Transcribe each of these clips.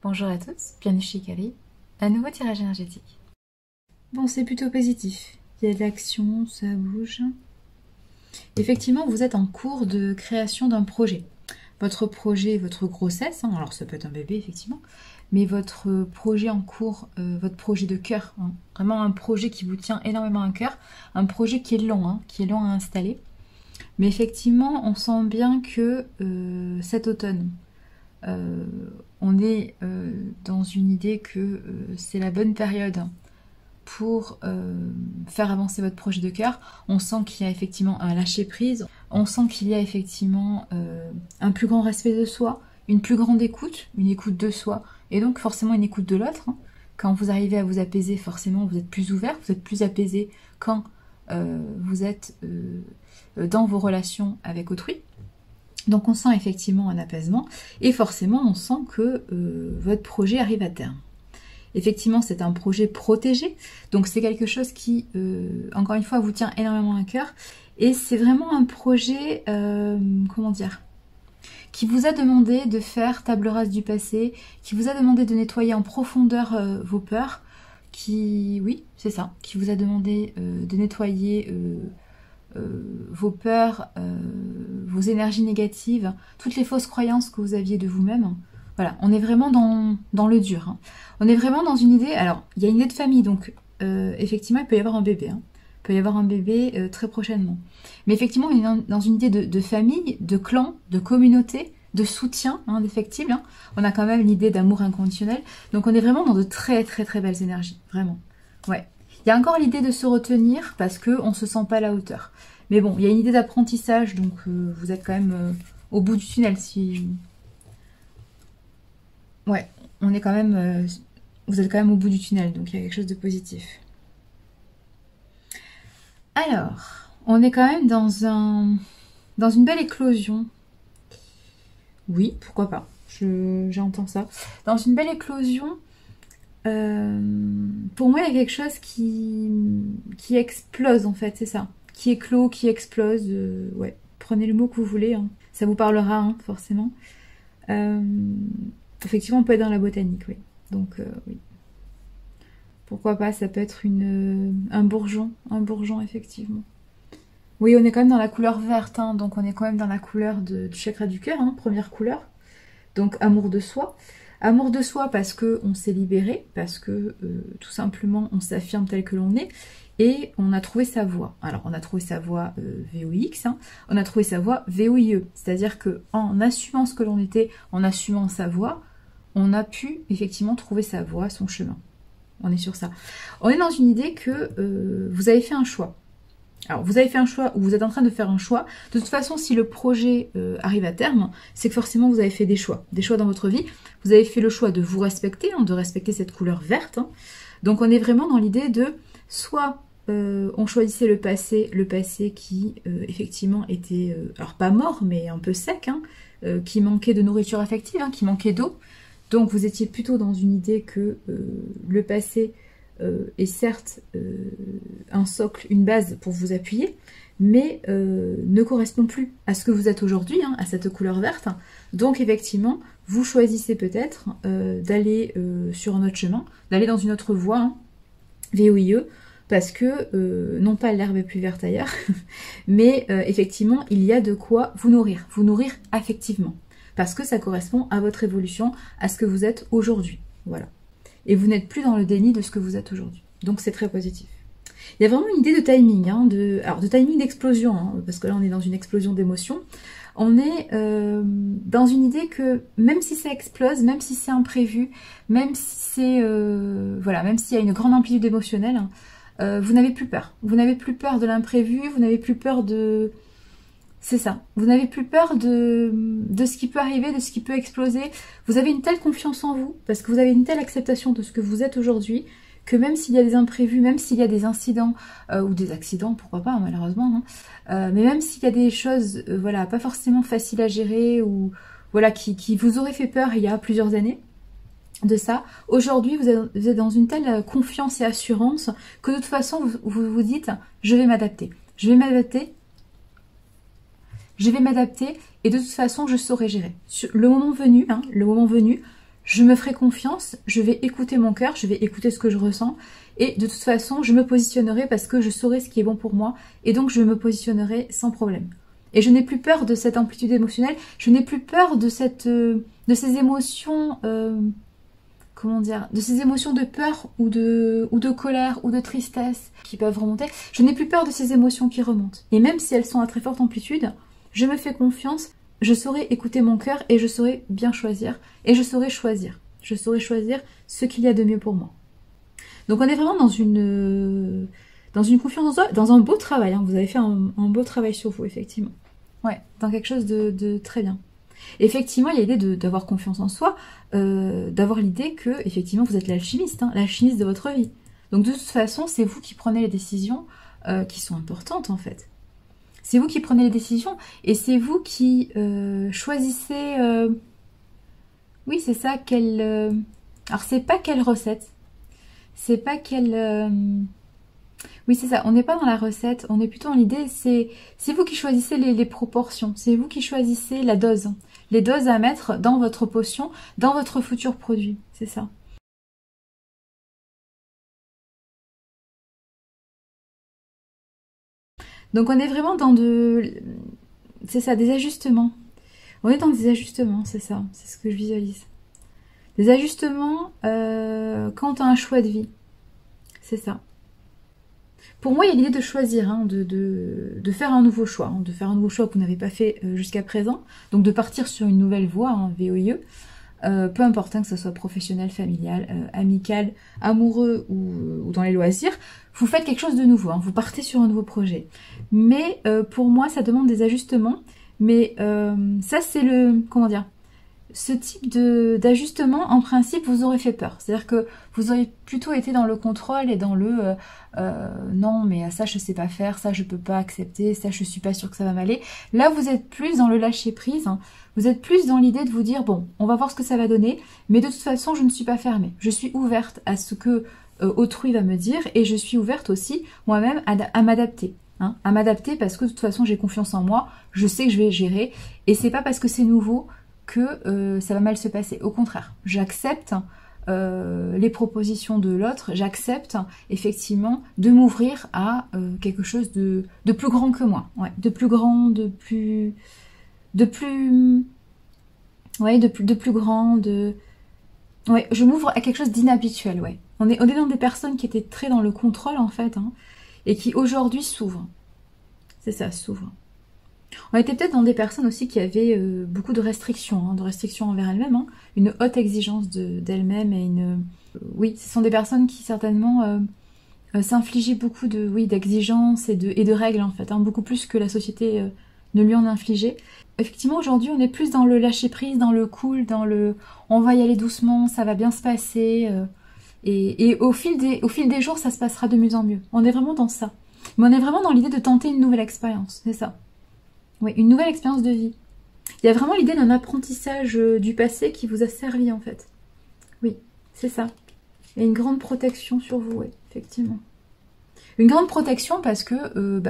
Bonjour à tous, bienvenue chez Kali, un nouveau tirage énergétique. Bon, c'est plutôt positif, il y a de l'action, ça bouge. Effectivement, vous êtes en cours de création d'un projet. Votre projet, votre grossesse, alors ça peut être un bébé effectivement, mais votre projet en cours, votre projet de cœur, vraiment un projet qui vous tient énormément à cœur, un projet qui est long à installer. Mais effectivement, on sent bien que cet automne, on est dans une idée que c'est la bonne période pour faire avancer votre projet de cœur. On sent qu'il y a effectivement un lâcher-prise, on sent qu'il y a effectivement un plus grand respect de soi, une plus grande écoute, une écoute de soi, et donc forcément une écoute de l'autre. Quand vous arrivez à vous apaiser, forcément vous êtes plus ouvert, vous êtes plus apaisé quand vous êtes dans vos relations avec autrui. Donc on sent effectivement un apaisement, et forcément on sent que votre projet arrive à terme. Effectivement, c'est un projet protégé, donc c'est quelque chose qui, encore une fois, vous tient énormément à cœur. Et c'est vraiment un projet, comment dire, qui vous a demandé de faire table rase du passé, qui vous a demandé de nettoyer en profondeur vos peurs, oui, c'est ça, qui vous a demandé de nettoyer vos peurs, vos énergies négatives, toutes les fausses croyances que vous aviez de vous-même. Voilà, on est vraiment dans le dur. On est vraiment dans une idée, alors il y a une idée de famille, donc effectivement il peut y avoir un bébé. Il peut y avoir un bébé très prochainement. Mais effectivement on est dans une idée de famille, de clan, de communauté, de soutien indéfectible. On a quand même l'idée d'amour inconditionnel. Donc on est vraiment dans de très très très belles énergies, vraiment. Ouais. Il y a encore l'idée de se retenir parce qu'on ne se sent pas à la hauteur. Mais bon, il y a une idée d'apprentissage, donc vous êtes quand même au bout du tunnel. Ouais, on est quand même... vous êtes quand même au bout du tunnel, donc il y a quelque chose de positif. Alors, on est quand même dans une belle éclosion. Oui, pourquoi pas, j'entends ça. Dans une belle éclosion, pour moi il y a quelque chose qui explose en fait, c'est ça. Qui éclot, qui explose, ouais, prenez le mot que vous voulez, ça vous parlera forcément. Effectivement, on peut être dans la botanique, oui. Donc, oui. Pourquoi pas, ça peut être un bourgeon, effectivement. Oui, on est quand même dans la couleur verte, donc on est quand même dans la couleur du chakra du cœur, première couleur. Donc, amour de soi. Amour de soi parce qu'on s'est libéré, parce que tout simplement, on s'affirme tel que l'on est, et on a trouvé sa voie. Alors, on a trouvé sa voie VOX, on a trouvé sa voie VOIE, c'est-à-dire qu'en assumant ce que l'on était, en assumant sa voie, on a pu effectivement trouver sa voie, son chemin. On est sur ça. On est dans une idée que vous avez fait un choix. Alors, vous avez fait un choix ou vous êtes en train de faire un choix. De toute façon, si le projet arrive à terme, c'est que forcément vous avez fait des choix dans votre vie. Vous avez fait le choix de vous respecter, de respecter cette couleur verte. Donc, on est vraiment dans l'idée de soit on choisissait le passé qui effectivement était, alors pas mort, mais un peu sec, qui manquait de nourriture affective, qui manquait d'eau. Donc vous étiez plutôt dans une idée que le passé est certes un socle, une base pour vous appuyer, mais ne correspond plus à ce que vous êtes aujourd'hui, à cette couleur verte. Donc effectivement, vous choisissez peut-être d'aller sur un autre chemin, d'aller dans une autre voie, VOIE, parce que, non pas l'herbe est plus verte ailleurs, mais effectivement, il y a de quoi vous nourrir affectivement. Parce que ça correspond à votre évolution, à ce que vous êtes aujourd'hui. Voilà. Et vous n'êtes plus dans le déni de ce que vous êtes aujourd'hui. Donc c'est très positif. Il y a vraiment une idée de timing, alors de timing d'explosion, parce que là on est dans une explosion d'émotions. On est dans une idée que même si ça explose, même si c'est imprévu, même si c'est voilà, même s'il y a une grande amplitude émotionnelle, vous n'avez plus peur. Vous n'avez plus peur de l'imprévu, vous n'avez plus peur de... C'est ça, vous n'avez plus peur de ce qui peut arriver, de ce qui peut exploser. Vous avez une telle confiance en vous, parce que vous avez une telle acceptation de ce que vous êtes aujourd'hui, que même s'il y a des imprévus, même s'il y a des incidents, ou des accidents, pourquoi pas, malheureusement, mais même s'il y a des choses, voilà, pas forcément faciles à gérer, ou voilà, qui vous auraient fait peur il y a plusieurs années, de ça, aujourd'hui vous êtes dans une telle confiance et assurance, que de toute façon, vous vous dites, je vais m'adapter, et de toute façon je saurai gérer. Le moment venu, je me ferai confiance, je vais écouter mon cœur, je vais écouter ce que je ressens, et de toute façon, je me positionnerai parce que je saurai ce qui est bon pour moi, et donc je me positionnerai sans problème. Et je n'ai plus peur de cette amplitude émotionnelle, je n'ai plus peur de ces émotions, comment dire, de ces émotions de peur ou de colère ou de tristesse qui peuvent remonter. Je n'ai plus peur de ces émotions qui remontent. Et même si elles sont à très forte amplitude, je me fais confiance, je saurai écouter mon cœur et je saurai bien choisir. Et je saurai choisir. Je saurai choisir ce qu'il y a de mieux pour moi. Donc on est vraiment dans une confiance en soi, dans un beau travail. Hein. Vous avez fait un beau travail sur vous, effectivement. Ouais, dans quelque chose de très bien. Effectivement, il y a l'idée d'avoir confiance en soi, d'avoir l'idée que, effectivement, vous êtes l'alchimiste, hein, l'alchimiste de votre vie. Donc de toute façon, c'est vous qui prenez les décisions qui sont importantes, en fait. C'est vous qui prenez les décisions et c'est vous qui choisissez... Oui, c'est ça, alors, c'est pas quelle recette. C'est pas quelle... Oui, c'est ça, on n'est pas dans la recette, on est plutôt dans l'idée, c'est vous qui choisissez les proportions, c'est vous qui choisissez la dose. Les doses à mettre dans votre potion, dans votre futur produit, c'est ça. Donc on est vraiment dans c'est ça, des ajustements. On est dans des ajustements, c'est ça, c'est ce que je visualise. Des ajustements quant à un choix de vie, c'est ça. Pour moi, il y a l'idée de choisir, hein, de faire un nouveau choix, hein, de faire un nouveau choix que vous n'avez pas fait jusqu'à présent, donc de partir sur une nouvelle voie, hein, VOIE, peu importe hein, que ce soit professionnel, familial, amical, amoureux ou dans les loisirs, vous faites quelque chose de nouveau, hein, vous partez sur un nouveau projet. Mais pour moi, ça demande des ajustements, mais ça c'est comment dire, ce type d'ajustement, en principe, vous aurez fait peur. C'est-à-dire que vous auriez plutôt été dans le contrôle et dans le non, mais ça je sais pas faire, ça je peux pas accepter, ça je suis pas sûre que ça va m'aller. Là, vous êtes plus dans le lâcher prise. Hein. Vous êtes plus dans l'idée de vous dire bon, on va voir ce que ça va donner, mais de toute façon, je ne suis pas fermée. Je suis ouverte à ce que autrui va me dire et je suis ouverte aussi moi-même à m'adapter. Hein, à m'adapter parce que de toute façon, j'ai confiance en moi, je sais que je vais gérer et c'est pas parce que c'est nouveau que ça va mal se passer. Au contraire, j'accepte les propositions de l'autre, j'accepte effectivement de m'ouvrir à quelque chose de plus grand que moi. Ouais, de plus grand, de plus grand, ouais, je m'ouvre à quelque chose d'inhabituel, ouais. On est dans des personnes qui étaient très dans le contrôle en fait, hein, et qui aujourd'hui s'ouvrent. C'est ça, s'ouvrent. On était peut-être dans des personnes aussi qui avaient beaucoup de restrictions, hein, de restrictions envers elles-mêmes, hein, une haute exigence d'elles-mêmes et oui, ce sont des personnes qui certainement s'infligeaient beaucoup d'exigences et de règles en fait, hein, beaucoup plus que la société ne lui en infligeait. Effectivement, aujourd'hui, on est plus dans le lâcher-prise, dans le cool, dans le on va y aller doucement, ça va bien se passer, et au fil des jours, ça se passera de mieux en mieux. On est vraiment dans ça. Mais on est vraiment dans l'idée de tenter une nouvelle expérience, c'est ça. Oui, une nouvelle expérience de vie. Il y a vraiment l'idée d'un apprentissage du passé qui vous a servi en fait. Oui, c'est ça. Et une grande protection sur vous, oui, effectivement. Une grande protection parce que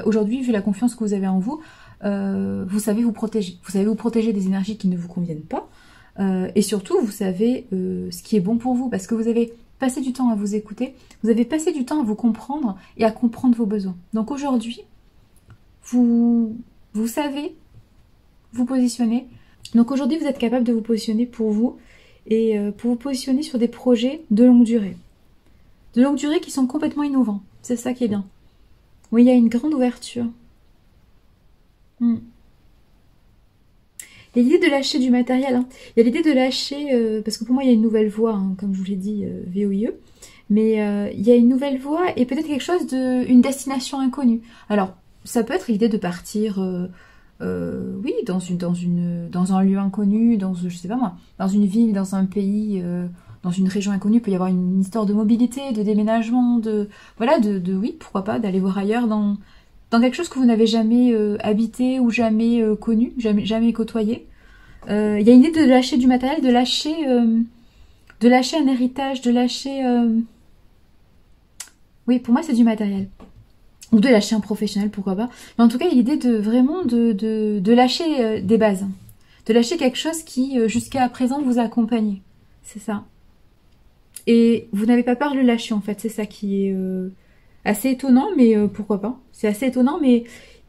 aujourd'hui, vu la confiance que vous avez en vous, vous savez vous protéger. Vous savez vous protéger des énergies qui ne vous conviennent pas. Et surtout, vous savez ce qui est bon pour vous parce que vous avez passé du temps à vous écouter, vous avez passé du temps à vous comprendre et à comprendre vos besoins. Donc aujourd'hui, vous savez vous positionner. Donc aujourd'hui, vous êtes capable de vous positionner pour vous et pour vous positionner sur des projets de longue durée. De longue durée qui sont complètement innovants. C'est ça qui est bien. Oui, il y a une grande ouverture. Il y a l'idée de lâcher du matériel. Hein. Il y a l'idée de lâcher, parce que pour moi, il y a une nouvelle voie, hein, comme je vous l'ai dit, VOIE. Mais il y a une nouvelle voie et peut-être quelque chose une destination inconnue. Alors, ça peut être l'idée de partir, oui, dans un lieu inconnu, je sais pas moi, dans une ville, dans un pays, dans une région inconnue. Il peut y avoir une histoire de mobilité, de déménagement, oui, pourquoi pas, d'aller voir ailleurs dans quelque chose que vous n'avez jamais habité ou jamais connu, jamais côtoyé. Il y a une idée de lâcher du matériel, de lâcher un héritage, de lâcher... Oui, pour moi, c'est du matériel. Ou de lâcher un professionnel, pourquoi pas. Mais en tout cas, il y a l'idée de lâcher des bases. De lâcher quelque chose qui, jusqu'à présent, vous a accompagné. c'est ça. Et vous n'avez pas peur de le lâcher, en fait. C'est ça qui est assez étonnant, mais pourquoi pas. C'est assez étonnant, mais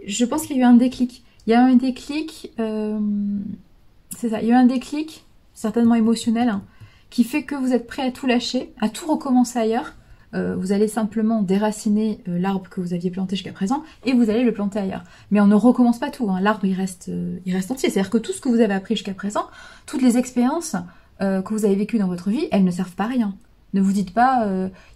je pense qu'il y a eu un déclic. Il y a eu un déclic, c'est ça, il y a eu un déclic, certainement émotionnel, hein, qui fait que vous êtes prêt à tout lâcher, à tout recommencer ailleurs. Vous allez simplement déraciner l'arbre que vous aviez planté jusqu'à présent et vous allez le planter ailleurs. Mais on ne recommence pas tout, hein. L'arbre il reste entier. C'est-à-dire que tout ce que vous avez appris jusqu'à présent, toutes les expériences que vous avez vécues dans votre vie, elles ne servent pas à rien. Ne vous dites pas,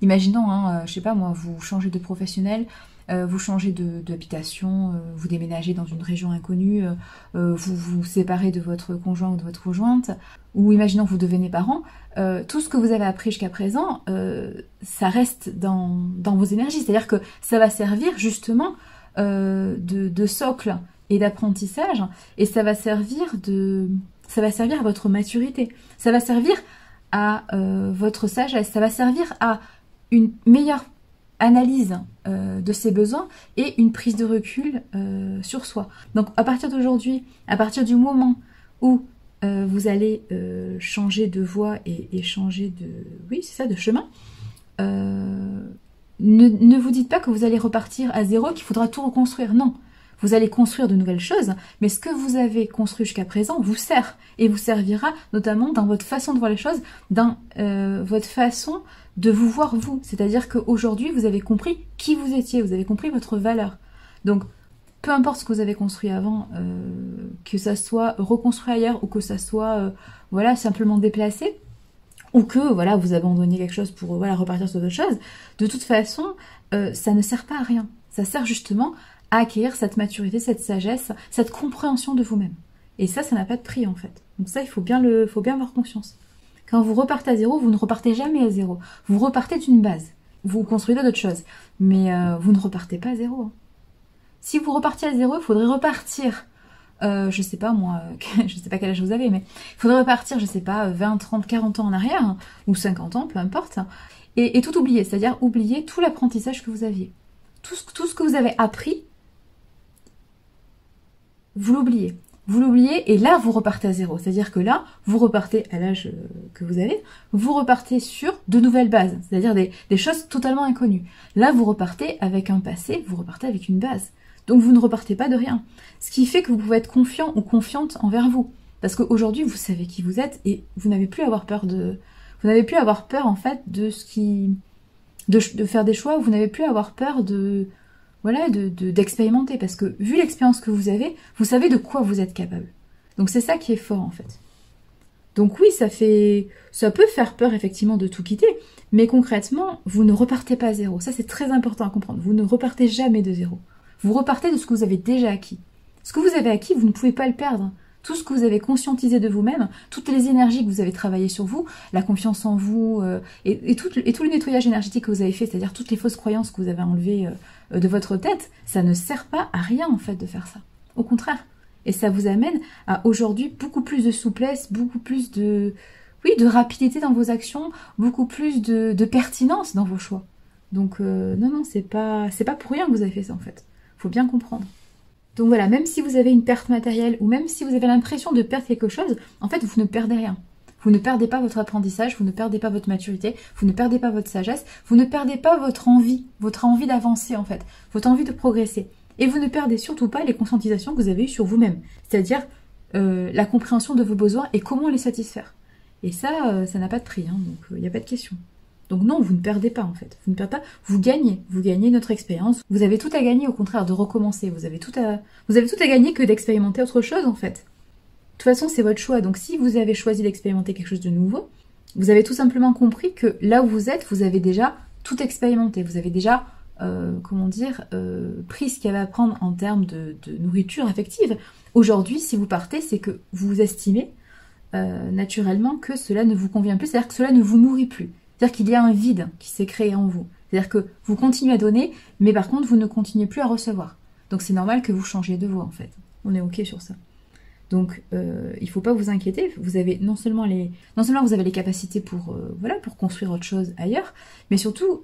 imaginons, hein, je sais pas moi, vous changez de professionnel, vous changez d'habitation, vous déménagez dans une région inconnue, vous vous séparez de votre conjoint ou de votre conjointe, ou imaginons que vous devenez parent, tout ce que vous avez appris jusqu'à présent, ça reste dans vos énergies. C'est-à-dire que ça va servir justement de socle et d'apprentissage, et ça va servir à votre maturité. Ça va servir à votre sagesse, ça va servir à une meilleure analyse de ses besoins et une prise de recul sur soi. Donc à partir d'aujourd'hui, à partir du moment où vous allez changer de voie et changer de, oui c'est ça, de chemin, ne vous dites pas que vous allez repartir à zéro, qu'il faudra tout reconstruire. Non, vous allez construire de nouvelles choses, mais ce que vous avez construit jusqu'à présent vous sert et vous servira notamment dans votre façon de voir les choses, dans votre façon de vous voir vous. C'est-à-dire qu'aujourd'hui, vous avez compris qui vous étiez, vous avez compris votre valeur. Donc, peu importe ce que vous avez construit avant, que ça soit reconstruit ailleurs ou que ça soit voilà, simplement déplacé, ou que voilà, vous abandonniez quelque chose pour voilà, repartir sur d'autres choses, de toute façon, ça ne sert pas à rien. Ça sert justement à acquérir cette maturité, cette sagesse, cette compréhension de vous-même. Et ça n'a pas de prix en fait. Donc ça, il faut bien avoir conscience. Quand vous repartez à zéro, vous ne repartez jamais à zéro. Vous repartez d'une base. Vous construisez d'autres choses. Mais vous ne repartez pas à zéro. Hein. Si vous repartiez à zéro, il faudrait repartir, je sais pas moi, je sais pas quel âge vous avez, mais il faudrait repartir, je sais pas, 20, 30, 40 ans en arrière, hein, ou 50 ans, peu importe, et tout oublier, c'est-à-dire oublier tout l'apprentissage que vous aviez. Tout ce que vous avez appris, vous l'oubliez. Vous l'oubliez et là, vous repartez à zéro. C'est-à-dire que là, vous repartez à l'âge que vous avez, vous repartez sur de nouvelles bases, c'est-à-dire des choses totalement inconnues. Là, vous repartez avec un passé, vous repartez avec une base. Donc, vous ne repartez pas de rien. Ce qui fait que vous pouvez être confiant ou confiante envers vous. Parce qu'aujourd'hui, vous savez qui vous êtes et vous n'avez plus à avoir peur de... Vous n'avez plus à avoir peur, en fait, de ce qui... de faire des choix, vous n'avez plus à avoir peur de... Voilà, d'expérimenter, parce que vu l'expérience que vous avez, vous savez de quoi vous êtes capable. Donc c'est ça qui est fort en fait. Donc oui, ça peut faire peur effectivement de tout quitter, mais concrètement, vous ne repartez pas à zéro. Ça c'est très important à comprendre. Vous ne repartez jamais de zéro. Vous repartez de ce que vous avez déjà acquis. Ce que vous avez acquis, vous ne pouvez pas le perdre. Tout ce que vous avez conscientisé de vous-même, toutes les énergies que vous avez travaillées sur vous, la confiance en vous, et tout le nettoyage énergétique que vous avez fait, c'est-à-dire toutes les fausses croyances que vous avez enlevées de votre tête, ça ne sert pas à rien en fait de faire ça. Au contraire. Et ça vous amène à aujourd'hui beaucoup plus de souplesse, beaucoup plus de rapidité dans vos actions, beaucoup plus de pertinence dans vos choix. Donc non, c'est pas pour rien que vous avez fait ça en fait. Faut bien comprendre. Donc voilà, même si vous avez une perte matérielle ou même si vous avez l'impression de perdre quelque chose, en fait, vous ne perdez rien. Vous ne perdez pas votre apprentissage, vous ne perdez pas votre maturité, vous ne perdez pas votre sagesse, vous ne perdez pas votre envie d'avancer en fait, votre envie de progresser. Et vous ne perdez surtout pas les conscientisations que vous avez eues sur vous-même, c'est-à-dire la compréhension de vos besoins et comment les satisfaire. Et ça n'a pas de prix, hein, donc il n'y a pas de question. Donc non, vous ne perdez pas en fait, vous ne perdez pas, vous gagnez notre expérience, vous avez tout à gagner au contraire de recommencer, vous avez tout à gagner que d'expérimenter autre chose en fait. De toute façon, c'est votre choix, donc si vous avez choisi d'expérimenter quelque chose de nouveau, vous avez tout simplement compris que là où vous êtes, vous avez déjà tout expérimenté, vous avez déjà, pris ce qu'il y avait à prendre en termes de nourriture affective. Aujourd'hui, si vous partez, c'est que vous estimez naturellement que cela ne vous convient plus, c'est-à-dire que cela ne vous nourrit plus. C'est-à-dire qu'il y a un vide qui s'est créé en vous. C'est-à-dire que vous continuez à donner, mais par contre, vous ne continuez plus à recevoir. Donc c'est normal que vous changiez de voie, en fait. On est OK sur ça. Donc il ne faut pas vous inquiéter. Vous avez non seulement vous avez les capacités pour construire autre chose ailleurs, mais surtout,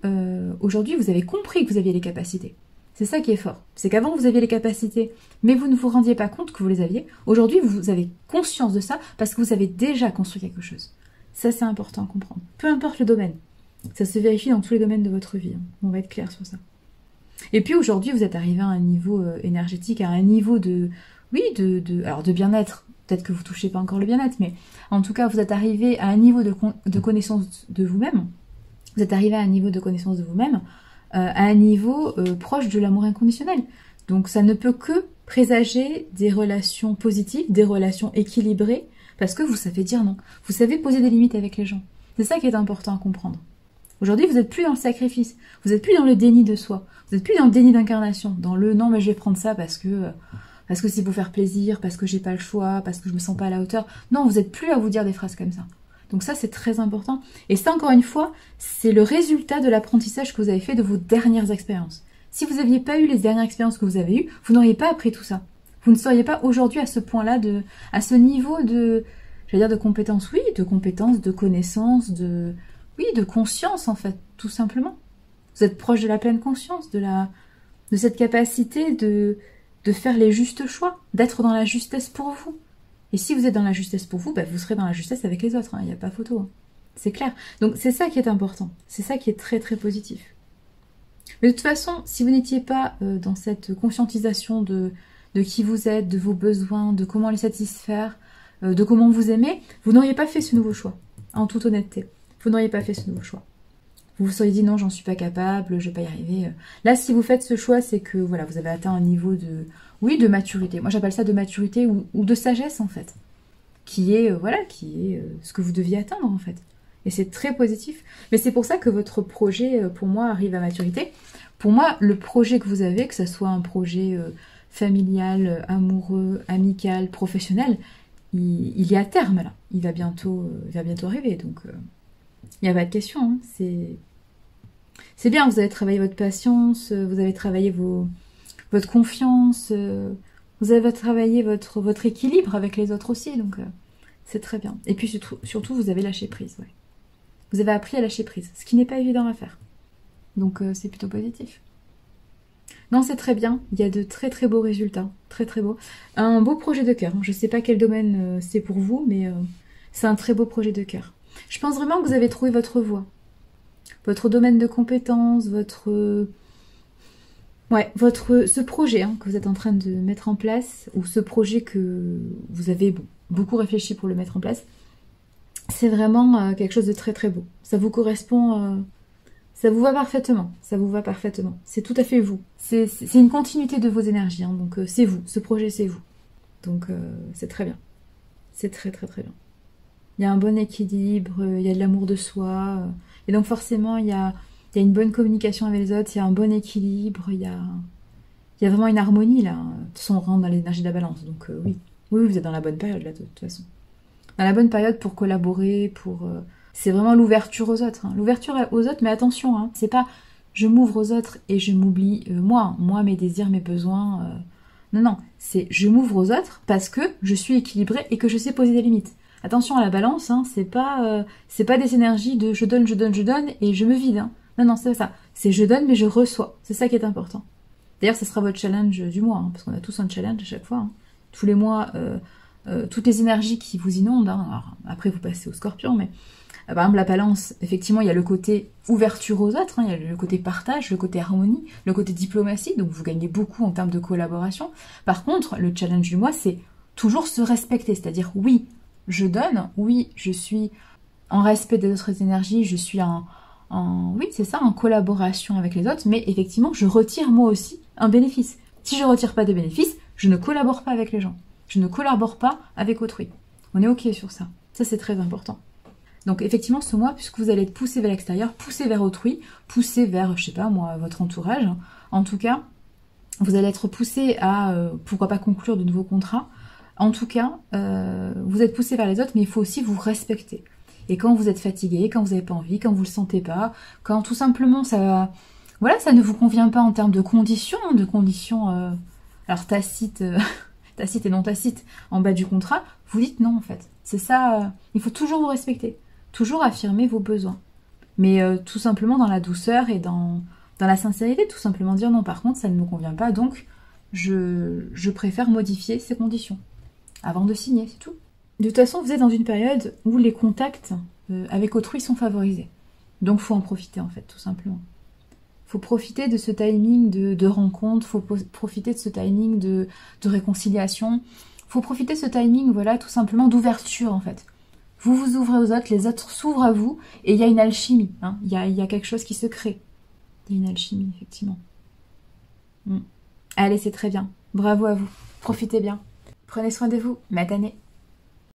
aujourd'hui, vous avez compris que vous aviez les capacités. C'est ça qui est fort. C'est qu'avant, vous aviez les capacités, mais vous ne vous rendiez pas compte que vous les aviez. Aujourd'hui, vous avez conscience de ça parce que vous avez déjà construit quelque chose. Ça, c'est important à comprendre. Peu importe le domaine. Ça se vérifie dans tous les domaines de votre vie. Hein. On va être clair sur ça. Et puis aujourd'hui, vous êtes arrivé à un niveau énergétique, à un niveau de... Oui, alors de bien-être. Peut-être que vous touchez pas encore le bien-être, mais en tout cas, vous êtes arrivé à un niveau de connaissance de vous-même. Vous êtes arrivé à un niveau de connaissance de vous-même, à un niveau proche de l'amour inconditionnel. Donc ça ne peut que présager des relations positives, des relations équilibrées, parce que vous savez dire non. Vous savez poser des limites avec les gens. C'est ça qui est important à comprendre. Aujourd'hui, vous n'êtes plus dans le sacrifice, vous n'êtes plus dans le déni de soi, vous n'êtes plus dans le déni d'incarnation, dans le non mais je vais prendre ça parce que c'est pour faire plaisir, parce que j'ai pas le choix, parce que je me sens pas à la hauteur. Non, vous n'êtes plus à vous dire des phrases comme ça. Donc ça, c'est très important. Et ça, encore une fois, c'est le résultat de l'apprentissage que vous avez fait de vos dernières expériences. Si vous n'aviez pas eu les dernières expériences que vous avez eues, vous n'auriez pas appris tout ça. Vous ne seriez pas aujourd'hui à ce point-là, à ce niveau de, j'allais dire de compétences, oui, de compétences, de connaissances, de conscience en fait, tout simplement. Vous êtes proche de la pleine conscience, de cette capacité de faire les justes choix, d'être dans la justesse pour vous. Et si vous êtes dans la justesse pour vous, vous serez dans la justesse avec les autres, il n'y a pas photo. Hein. C'est clair. Donc c'est ça qui est important, c'est ça qui est très très positif. Mais de toute façon, si vous n'étiez pas dans cette conscientisation de qui vous êtes, de vos besoins, de comment les satisfaire, de comment vous aimez, vous n'auriez pas fait ce nouveau choix, en toute honnêteté. Vous n'auriez pas fait ce nouveau choix. Vous vous seriez dit non, j'en suis pas capable, je vais pas y arriver. Là, si vous faites ce choix, c'est que voilà, vous avez atteint un niveau de maturité. Moi, j'appelle ça de maturité ou de sagesse en fait, qui est ce que vous deviez atteindre en fait. Et c'est très positif. Mais c'est pour ça que votre projet, pour moi, arrive à maturité. Pour moi, le projet que vous avez, que ce soit un projet familial, amoureux, amical, professionnel, il est à terme là. Il va bientôt arriver. Donc, il n'y a pas de question. Hein. C'est bien, vous avez travaillé votre patience, vous avez travaillé votre confiance, vous avez travaillé votre équilibre avec les autres aussi. Donc, c'est très bien. Et puis, surtout, vous avez lâché prise. Ouais. Vous avez appris à lâcher prise, ce qui n'est pas évident à faire. Donc, c'est plutôt positif. Non, c'est très bien. Il y a de très très beaux résultats. Très très beaux. Un beau projet de cœur. Je ne sais pas quel domaine c'est pour vous, mais c'est un très beau projet de cœur. Je pense vraiment que vous avez trouvé votre voie. Votre domaine de compétences, ce projet que vous êtes en train de mettre en place, ou ce projet que vous avez beaucoup réfléchi pour le mettre en place, c'est vraiment quelque chose de très très beau. Ça vous correspond... ça vous va parfaitement, c'est tout à fait vous. C'est une continuité de vos énergies, hein, donc c'est vous, ce projet c'est vous. Donc c'est très bien. C'est très très très bien. Il y a un bon équilibre, il y a de l'amour de soi, et donc forcément il y a une bonne communication avec les autres, il y a un bon équilibre, il y a vraiment une harmonie là. De toute façon on rentre dans l'énergie de la balance, donc oui, vous êtes dans la bonne période là de toute façon. Dans la bonne période pour collaborer, c'est vraiment l'ouverture aux autres. Hein. L'ouverture aux autres, mais attention, hein, c'est pas je m'ouvre aux autres et je m'oublie moi, mes désirs, mes besoins. Non, c'est je m'ouvre aux autres parce que je suis équilibrée et que je sais poser des limites. Attention à la balance, hein, c'est pas des énergies de je donne et je me vide. Hein. Non, c'est pas ça. C'est je donne mais je reçois. C'est ça qui est important. D'ailleurs, ça sera votre challenge du mois, hein, parce qu'on a tous un challenge à chaque fois. Hein. Tous les mois, toutes les énergies qui vous inondent. Hein. Alors, après, vous passez au Scorpion, mais par exemple, la balance, effectivement, il y a le côté ouverture aux autres, hein, il y a le côté partage, le côté harmonie, le côté diplomatie, donc vous gagnez beaucoup en termes de collaboration. Par contre, le challenge du mois, c'est toujours se respecter, c'est-à-dire, oui, je donne, oui, je suis en respect des autres énergies, je suis en collaboration avec les autres, mais effectivement, je retire moi aussi un bénéfice. Si je retire pas de bénéfice, je ne collabore pas avec les gens. Je ne collabore pas avec autrui. On est ok sur ça. Ça, c'est très important. Donc effectivement, ce mois, puisque vous allez être poussé vers l'extérieur, poussé vers autrui, poussé vers, je sais pas moi, votre entourage, hein. En tout cas, vous allez être poussé à, pourquoi pas conclure de nouveaux contrats. En tout cas, vous êtes poussé vers les autres, mais il faut aussi vous respecter. Et quand vous êtes fatigué, quand vous n'avez pas envie, quand vous le sentez pas, quand tout simplement ça ne vous convient pas en termes de conditions, alors tacites, tacites et non tacites, en bas du contrat, vous dites non en fait. C'est ça, il faut toujours vous respecter. Toujours affirmer vos besoins. Mais tout simplement dans la douceur et dans la sincérité, tout simplement dire non, par contre, ça ne me convient pas, donc je préfère modifier ces conditions. Avant de signer, c'est tout. De toute façon, vous êtes dans une période où les contacts avec autrui sont favorisés. Donc faut en profiter en fait, tout simplement. Faut profiter de ce timing de rencontre, faut profiter de ce timing de réconciliation, faut profiter de ce timing, voilà, tout simplement d'ouverture en fait. Vous vous ouvrez aux autres, les autres s'ouvrent à vous, et il y a une alchimie, hein. Il y a quelque chose qui se crée. Il y a une alchimie, effectivement. Allez, c'est très bien. Bravo à vous. Profitez bien. Prenez soin de vous. Matane.